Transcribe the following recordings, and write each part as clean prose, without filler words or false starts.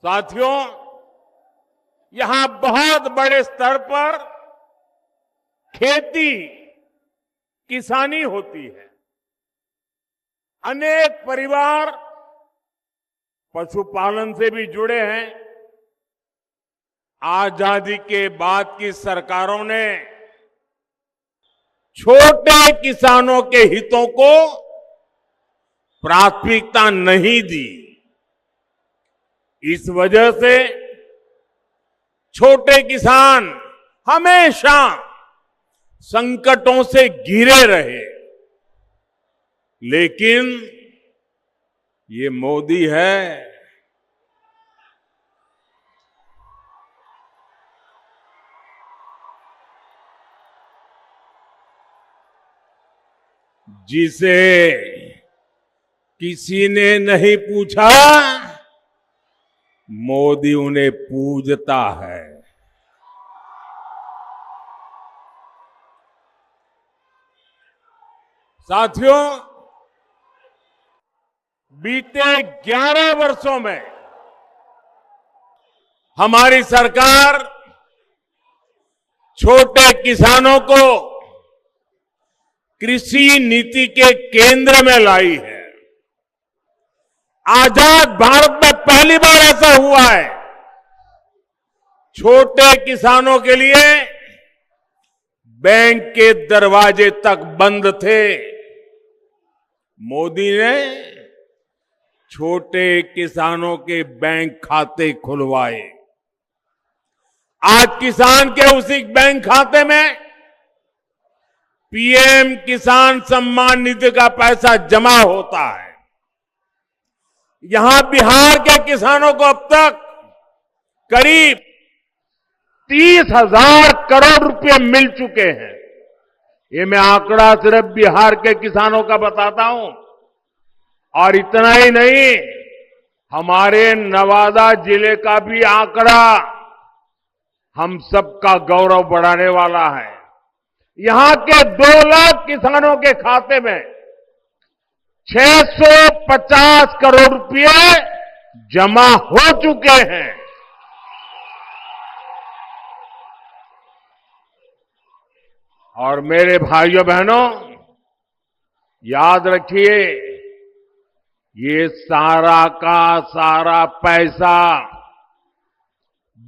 साथियों, यहां बहुत बड़े स्तर पर खेती किसानी होती है। अनेक परिवार पशुपालन से भी जुड़े हैं। आजादी के बाद की सरकारों ने छोटे किसानों के हितों को प्राथमिकता नहीं दी। इस वजह से छोटे किसान हमेशा संकटों से घिरे रहे। लेकिन ये मोदी है, जिसे किसी ने नहीं पूछा, मोदी उन्हें पूजता है। साथियों, बीते 11 वर्षों में हमारी सरकार छोटे किसानों को कृषि नीति के केंद्र में लाई है। आजाद भारत में पहली बार ऐसा हुआ है। छोटे किसानों के लिए बैंक के दरवाजे तक बंद थे। मोदी ने छोटे किसानों के बैंक खाते खुलवाए। आज किसान के उसी बैंक खाते में पीएम किसान सम्मान निधि का पैसा जमा होता है। यहां बिहार के किसानों को अब तक करीब 30,000 करोड़ रुपए मिल चुके हैं। ये मैं आंकड़ा सिर्फ बिहार के किसानों का बताता हूं। और इतना ही नहीं, हमारे नवादा जिले का भी आंकड़ा हम सबका गौरव बढ़ाने वाला है। यहां के 2 लाख किसानों के खाते में 650 करोड़ रुपए जमा हो चुके हैं। और मेरे भाइयों बहनों, याद रखिए, ये सारा का सारा पैसा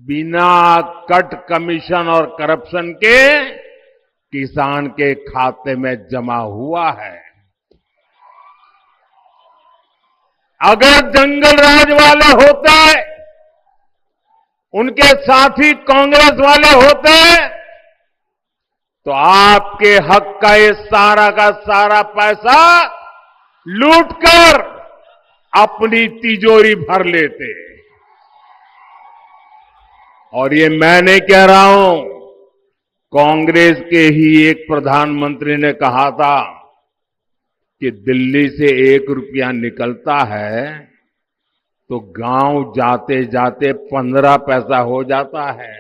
बिना कट कमीशन और करप्शन के किसान के खाते में जमा हुआ है। अगर जंगल राज वाले होते, उनके साथी कांग्रेस वाले होते, तो आपके हक का ये सारा का सारा पैसा लूटकर अपनी तिजोरी भर लेते। और ये मैं नहीं कह रहा हूं, कांग्रेस के ही एक प्रधानमंत्री ने कहा था कि दिल्ली से 1 रुपया निकलता है तो गांव जाते जाते 15 पैसा हो जाता है।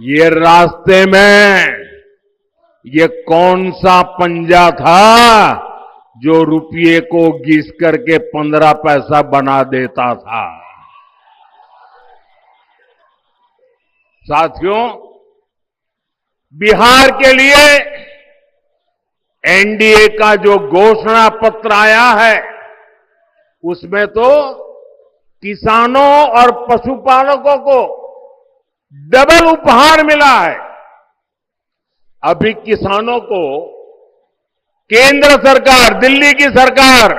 ये रास्ते में ये कौन सा पंजा था जो रुपये को घिस करके 15 पैसा बना देता था। साथियों, बिहार के लिए एनडीए का जो घोषणा पत्र आया है, उसमें तो किसानों और पशुपालकों को डबल उपहार मिला है। अभी किसानों को केंद्र सरकार, दिल्ली की सरकार,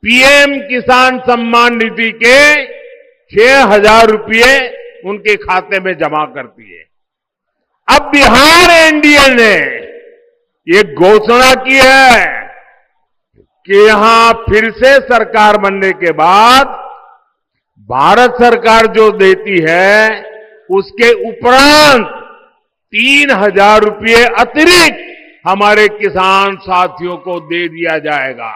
पीएम किसान सम्मान निधि के 6,000 रुपये उनके खाते में जमा करती है। अब बिहार एनडीए ने ये घोषणा की है कि यहां फिर से सरकार बनने के बाद भारत सरकार जो देती है, उसके उपरांत 3,000 रुपये अतिरिक्त हमारे किसान साथियों को दे दिया जाएगा।